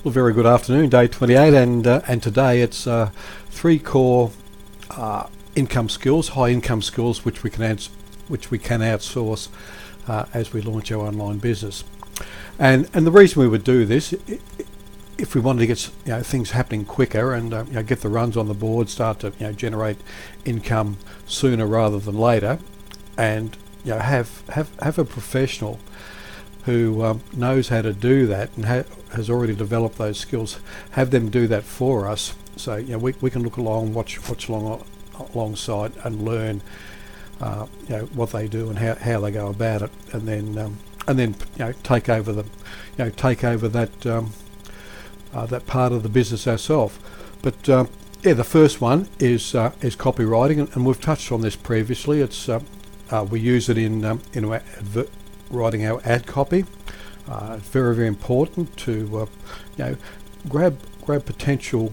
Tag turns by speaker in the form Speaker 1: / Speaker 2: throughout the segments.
Speaker 1: Well, very good afternoon, day 28, and today it's three core income skills, high income skills, which we can outsource as we launch our online business. And the reason we would do this, if we wanted to get things happening quicker and get the runs on the board, start to generate income sooner rather than later, and have a professional who knows how to do that and has already developed those skills, have them do that for us. So we can look along, watch alongside and learn what they do and how they go about it, and then take over that that part of the business ourselves. But the first one is copywriting, and we've touched on this previously. It's we use it in our writing our ad copy. It's very, very important to grab potential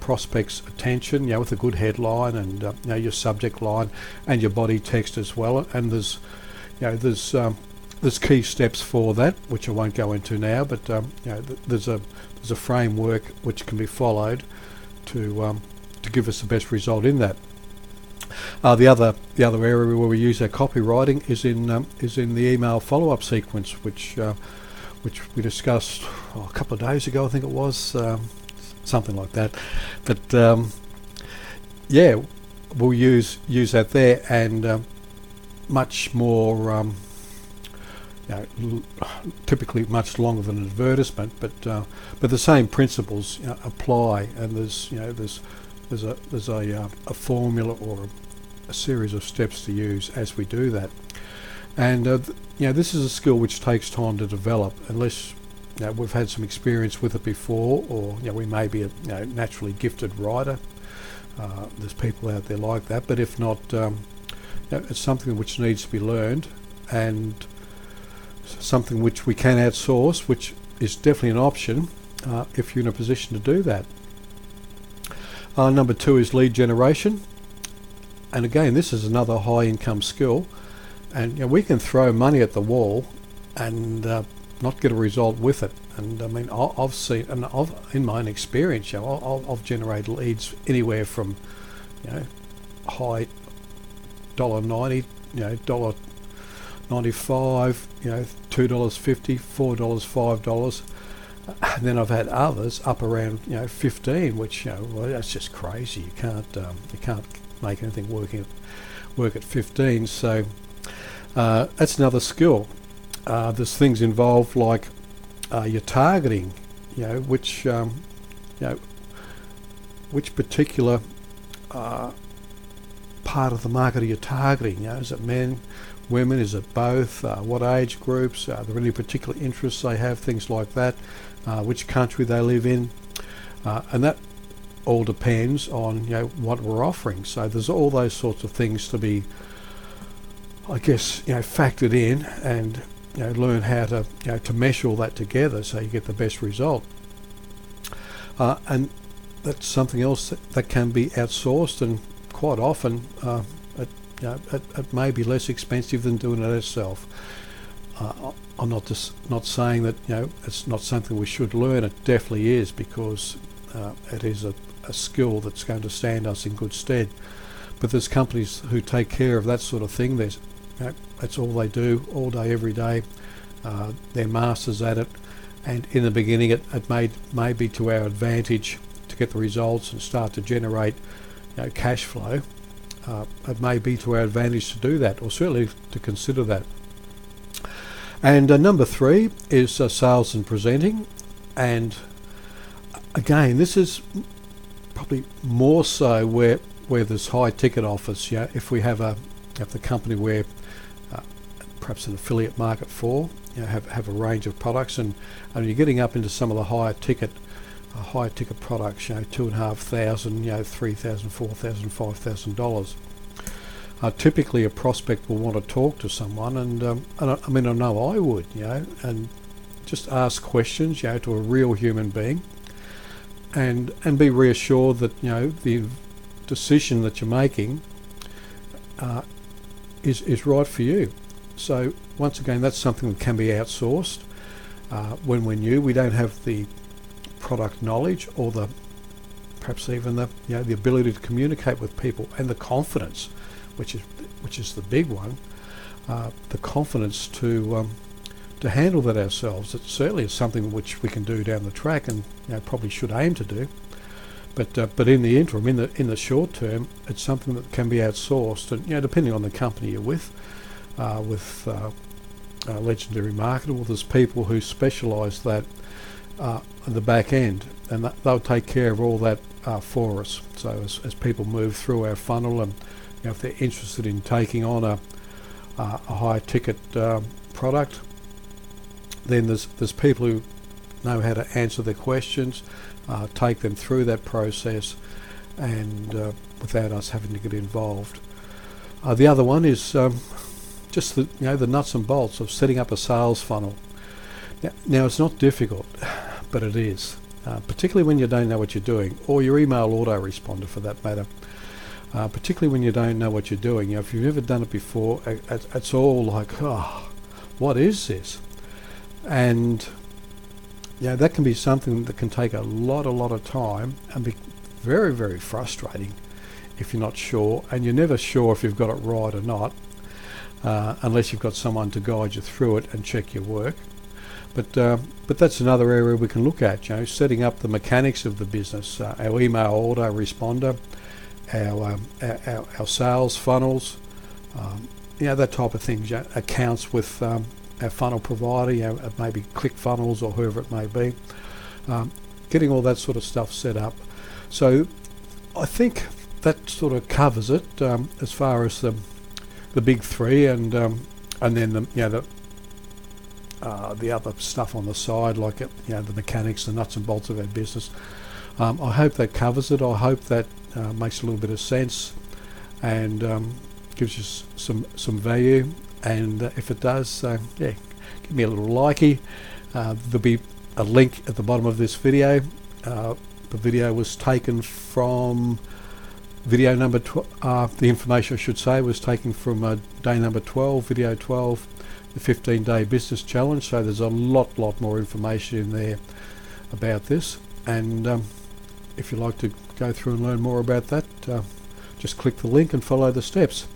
Speaker 1: prospects' attention, with a good headline and your subject line and your body text as well. And there's key steps for that, which I won't go into now. But there's a framework which can be followed to give us the best result in that. The other area where we use our copywriting is in the email follow-up sequence, which we discussed a couple of days ago, I think it was, something like that. But we'll use that there, and much more typically much longer than an advertisement, but the same principles apply, and there's a formula or a series of steps to use as we do that. And this is a skill which takes time to develop, unless we've had some experience with it before, or we may be a naturally gifted writer. There's people out there like that, but if not, it's something which needs to be learned, and something which we can outsource, which is definitely an option if you're in a position to do that. Number 2 is lead generation, and again, this is another high income skill, and we can throw money at the wall and not get a result with it. And I mean, I've seen, and in my own experience, I've generated leads anywhere from high $1.90, $1.95, $2.50, $4, $5. And then I've had others up around 15, which that's just crazy. You can't make anything work at 15. So that's another skill. There's things involved like your targeting, which particular part of the market are you targeting? Is it men, women? Is it both? What age groups? Are there any particular interests they have? Things like that. Which country they live in, and that all depends on what we're offering. So there's all those sorts of things to be, I guess, factored in, and learn how to mesh all that together so you get the best result. And that's something else that can be outsourced, and quite often it may be less expensive than doing it yourself. I'm not saying that it's not something we should learn. It definitely is, because it is a skill that's going to stand us in good stead. But there's companies who take care of that sort of thing. That's all they do, all day, every day. They're masters at it, and in the beginning it may be to our advantage to get the results and start to generate cash flow. It may be to our advantage to do that, or certainly to consider that. And number 3 is sales and presenting, and again, this is probably more so where there's high ticket offers. If we have the company where perhaps an affiliate market for, have a range of products, and you're getting up into some of the higher ticket products, $2,500, $3,000, $4,000, $5,000. Typically a prospect will want to talk to someone, and I mean, I know I would, and just ask questions, to a real human being, and be reassured that the decision that you're making is right for you. So once again, that's something that can be outsourced. When we're new, we don't have the product knowledge, or perhaps even the ability to communicate with people, and the confidence, which is the big one, the confidence to handle that ourselves. It certainly is something which we can do down the track, and probably should aim to do. But in the interim, in the short term, it's something that can be outsourced, and depending on the company you're with Legendary Marketing, well, there's people who specialise that at the back end, and they'll take care of all that for us. So as people move through our funnel, and if they're interested in taking on a high ticket product, then there's people who know how to answer their questions, take them through that process, and without us having to get involved. The other one is just the nuts and bolts of setting up a sales funnel. Now it's not difficult, but it is, particularly when you don't know what you're doing, or your email autoresponder for that matter. Particularly when you don't know what you're doing. If you've never done it before, it's all like, oh, what is this? And that can be something that can take a lot of time and be very, very frustrating if you're not sure, and you're never sure if you've got it right or not, unless you've got someone to guide you through it and check your work. But that's another area we can look at, setting up the mechanics of the business, our email autoresponder, our sales funnels, that type of thing, accounts with our funnel provider, maybe ClickFunnels or whoever it may be, getting all that sort of stuff set up. So I think that sort of covers it as far as the big three, and then the other stuff on the side, like the mechanics, the nuts and bolts of our business. I hope that covers it. I hope that makes a little bit of sense and gives you some value. And if it does, give me a little likey. There'll be a link at the bottom of this video. The video was taken from video number the information I should say was taken from day number 12, video 12, the 15-day business challenge. So there's a lot more information in there about this, and if you'd like to go through and learn more about that, just click the link and follow the steps.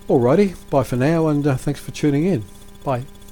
Speaker 1: Alrighty, bye for now, and thanks for tuning in. Bye.